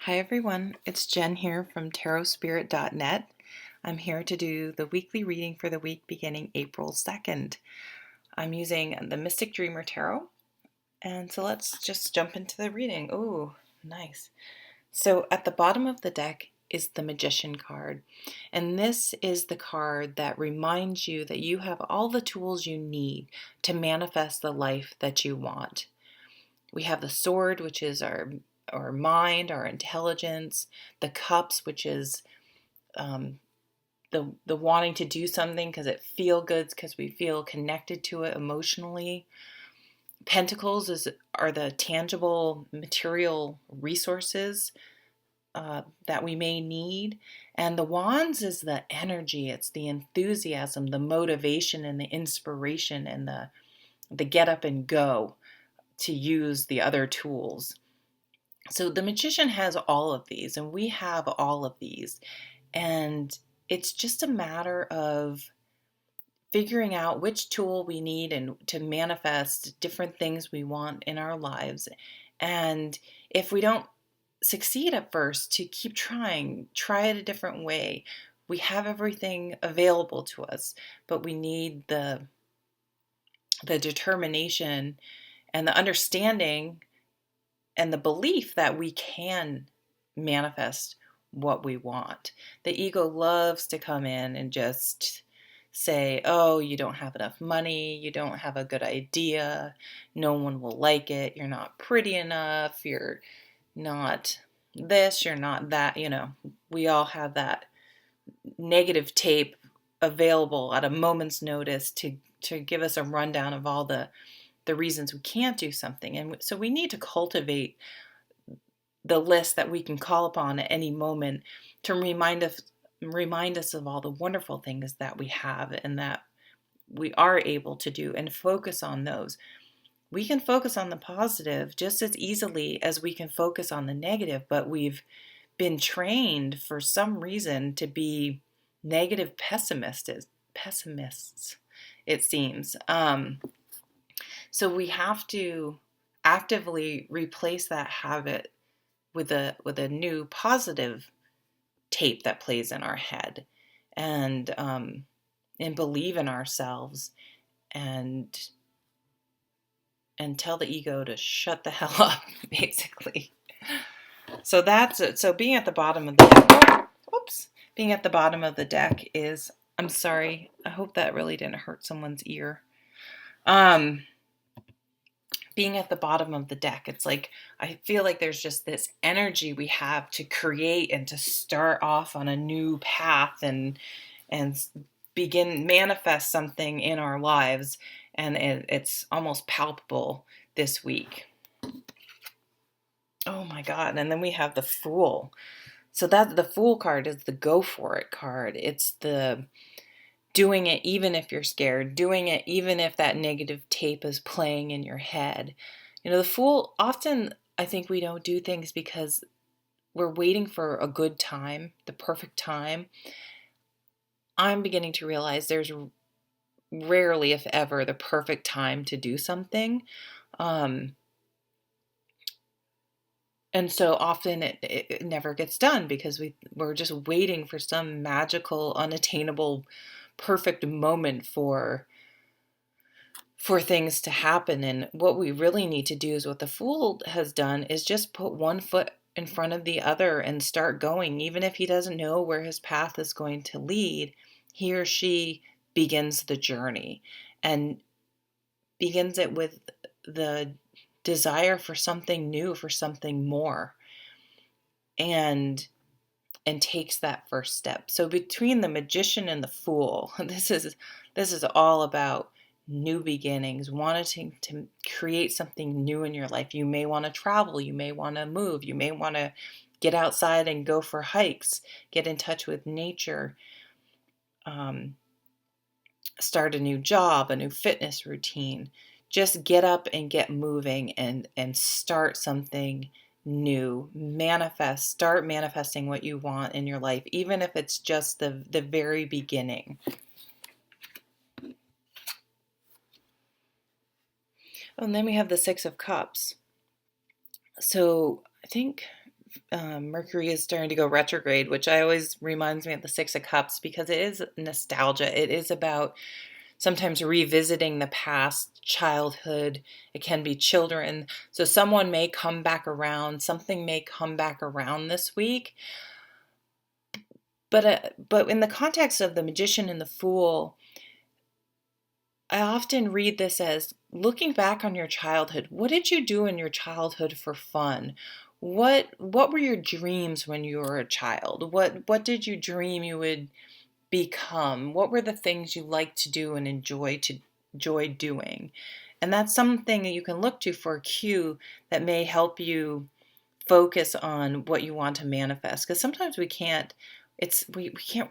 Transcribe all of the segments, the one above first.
Hi everyone, it's Jen here from tarotspirit.net. I'm here to do the weekly reading for the week beginning April 2nd. I'm using the Mystic Dreamer Tarot, and so let's just jump into the reading. Ooh, nice. So at the bottom of the deck is the Magician card, and this is the card that reminds you that you have all the tools you need to manifest the life that you want. We have the sword, which is our mind, our intelligence, the cups, which is um, the wanting to do something because it feel good, because we feel connected to it emotionally. Pentacles are the tangible material resources that we may need. And the wands is the energy, it's the enthusiasm, the motivation, and the inspiration, and the get up and go to use the other tools. So the magician has all of these, and we have all of these. And it's just a matter of figuring out which tool we need and to manifest different things we want in our lives. And if we don't succeed at first, to keep trying, try it a different way. We have everything available to us, but we need the determination and the understanding and the belief that we can manifest what we want. The ego loves to come in and just say, oh, you don't have enough money, you don't have a good idea, no one will like it, you're not pretty enough, you're not this, you're not that. We all have that negative tape available at a moment's notice to give us a rundown of all the reasons we can't do something. And so we need to cultivate the list that we can call upon at any moment to remind us of all the wonderful things that we have and that we are able to do, and focus on those. We can focus on the positive just as easily as we can focus on the negative, but we've been trained for some reason to be negative pessimists, it seems. So we have to actively replace that habit with a new positive tape that plays in our head, and believe in ourselves, and tell the ego to shut the hell up, basically. So that's it. So being at the bottom of the deck, being at the bottom of the deck is, I'm sorry, I hope that really didn't hurt someone's ear. Being at the bottom of the deck, it's like I feel like there's just this energy we have to create and to start off on a new path and begin manifest something in our lives, and it's almost palpable this week. Oh my god. And then we have the Fool. So that the Fool card is the go for it card. It's the doing it even if you're scared, doing it even if that negative tape is playing in your head. The Fool, often I think we don't do things because we're waiting for a good time, the perfect time. I'm beginning to realize there's rarely, if ever, the perfect time to do something. And so often it never gets done because we're just waiting for some magical, unattainable, perfect moment for things to happen. And what we really need to do is what the Fool has done, is just put one foot in front of the other and start going. Even if he doesn't know where his path is going to lead, he or she begins the journey and begins it with the desire for something new, for something more, and takes that first step. So between the Magician and the Fool, this is all about new beginnings, wanting to create something new in your life. You may want to travel, you may want to move, you may want to get outside and go for hikes, get in touch with nature, start a new job, a new fitness routine. Just get up and get moving and start something new. Start manifesting what you want in your life, even if it's just the very beginning. And then we have the Six of Cups. So I think Mercury is starting to go retrograde, which I always reminds me of the Six of Cups because it is nostalgia. It is about sometimes revisiting the past, childhood. It can be children. So someone may come back around. Something may come back around this week. But in the context of the Magician and the Fool, I often read this as looking back on your childhood. What did you do in your childhood for fun? What were your dreams when you were a child? What did you dream you would become? What were the things you liked to do and enjoy doing? And that's something that you can look to for a cue that may help you focus on what you want to manifest. Because sometimes we can't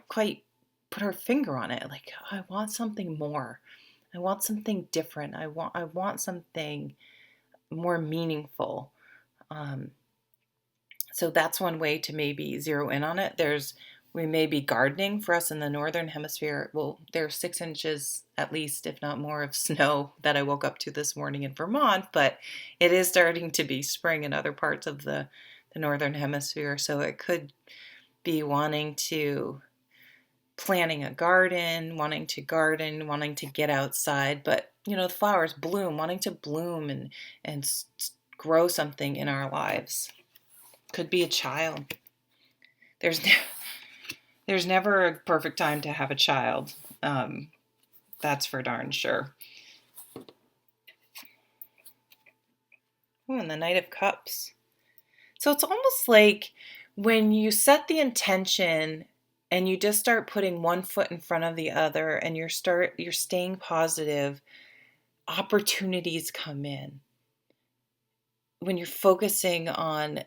quite put our finger on it. Like, I want something more. I want something different. I want something more meaningful. Um, so that's one way to maybe zero in on it. We may be gardening for us in the northern hemisphere. Well, there's 6 inches at least, if not more, of snow that I woke up to this morning in Vermont, but it is starting to be spring in other parts of the northern hemisphere. So it could be planting a garden, wanting to get outside, but the flowers bloom, wanting to bloom and grow something in our lives. Could be a child. There's there's never a perfect time to have a child. That's for darn sure. And the Knight of Cups. So it's almost like when you set the intention and you just start putting one foot in front of the other and you're staying positive, opportunities come in. When you're focusing on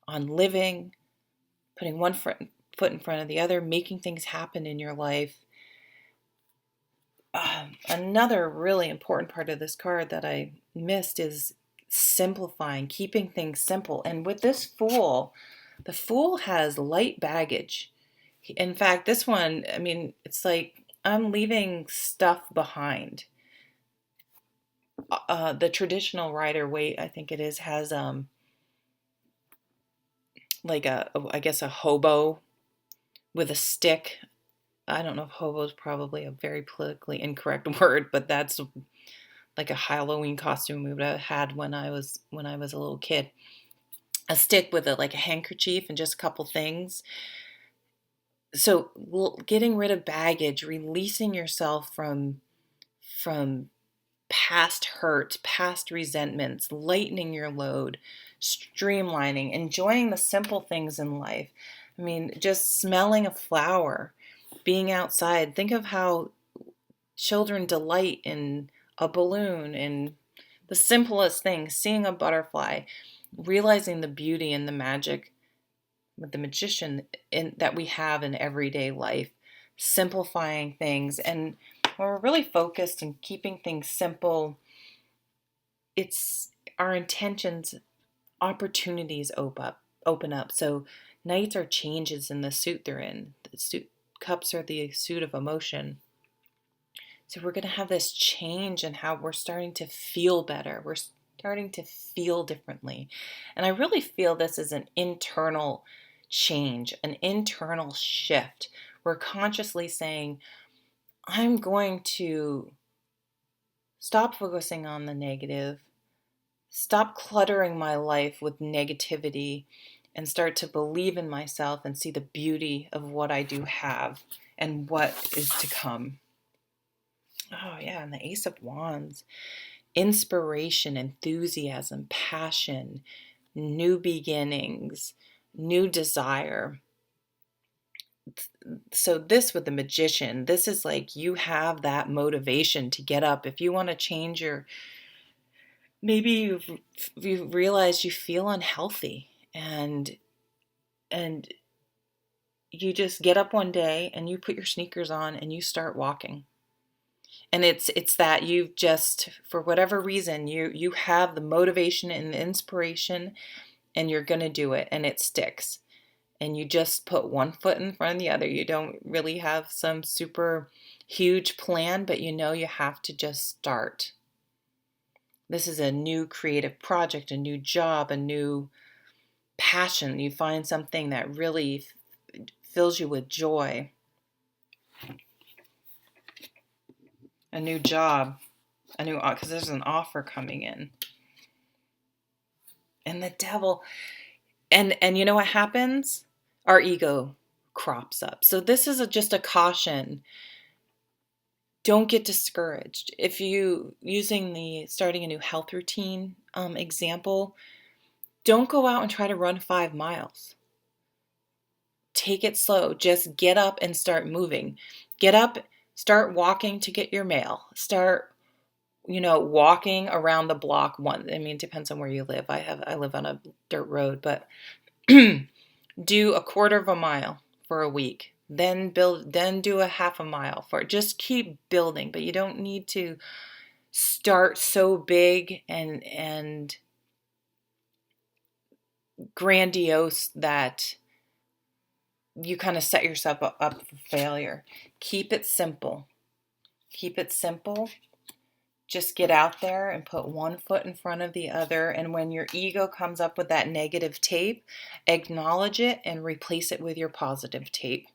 living, putting one foot in front of the other, making things happen in your life. Another really important part of this card that I missed is simplifying, keeping things simple. And with this Fool, the Fool has light baggage. In fact, this one, it's like I'm leaving stuff behind. The traditional Rider-Waite, I think it is, has like I guess a hobo with a stick. I don't know if hobo is probably a very politically incorrect word, but that's like a Halloween costume we would have had when I was a little kid. A stick with a handkerchief and just a couple things. So getting rid of baggage, releasing yourself from past hurts, past resentments, lightening your load, streamlining, enjoying the simple things in life. Just smelling a flower, being outside. Think of how children delight in a balloon and the simplest things, seeing a butterfly, realizing the beauty and the magic with the Magician that we have in everyday life, simplifying things. And when we're really focused and keeping things simple, it's our intentions, opportunities open up. So Knights are changes in the suit they're in. Cups are the suit of emotion. So we're going to have this change in how we're starting to feel better. We're starting to feel differently. And I really feel this is an internal change, an internal shift. We're consciously saying, I'm going to stop focusing on the negative, stop cluttering my life with negativity, and start to believe in myself and see the beauty of what I do have and what is to come. Oh, yeah, and the Ace of Wands. Inspiration, enthusiasm, passion, new beginnings, new desire. So this with the Magician, this is like you have that motivation to get up. If you want to change maybe you've realized you feel unhealthy and you just get up one day and you put your sneakers on and you start walking. And it's that you've just, for whatever reason, you have the motivation and the inspiration and you're going to do it and it sticks. And you just put one foot in front of the other. You don't really have some super huge plan, but you have to just start. This is a new creative project, a new job, a new passion. You find something that really fills you with joy. A new job, because there's an offer coming in. And the devil, and you know what happens? Our ego crops up. So this is just a caution. Don't get discouraged. If you, using the starting a new health routine example, don't go out and try to run 5 miles. Take it slow. Just get up and start moving. Get up, start walking to get your mail. Start, walking around the block one. I mean, it depends on where you live. I live on a dirt road, but do a quarter of a mile for a week. Then do a half a mile for it. Just keep building, but you don't need to start so big and grandiose that you kind of set yourself up for failure. Keep it simple. Keep it simple. Just get out there and put one foot in front of the other. And when your ego comes up with that negative tape, acknowledge it and replace it with your positive tape.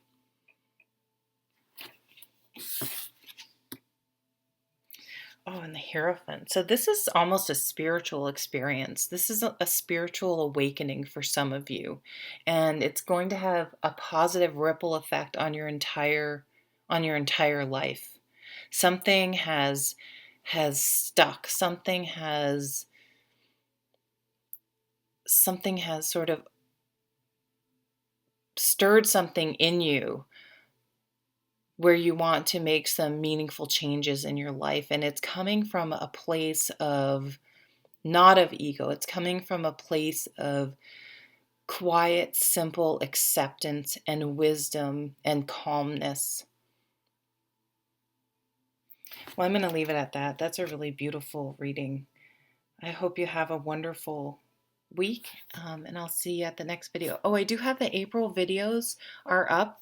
Oh, and the Hierophant. So this is almost a spiritual experience. This is a spiritual awakening for some of you. And it's going to have a positive ripple effect on your entire life. Something has stuck. Something has sort of stirred something in you where you want to make some meaningful changes in your life. And it's coming from a place of not of ego. It's coming from a place of quiet, simple acceptance and wisdom and calmness. Well, I'm going to leave it at that. That's a really beautiful reading. I hope you have a wonderful week, and I'll see you at the next video. Oh, I do have the April videos are up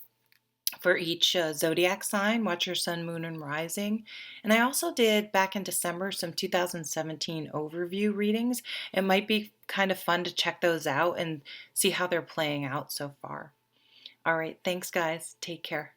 for each zodiac sign. Watch your sun, moon, and rising. And I also did back in December some 2017 overview readings. It might be kind of fun to check those out and see how they're playing out so far. All right, thanks guys. Take care.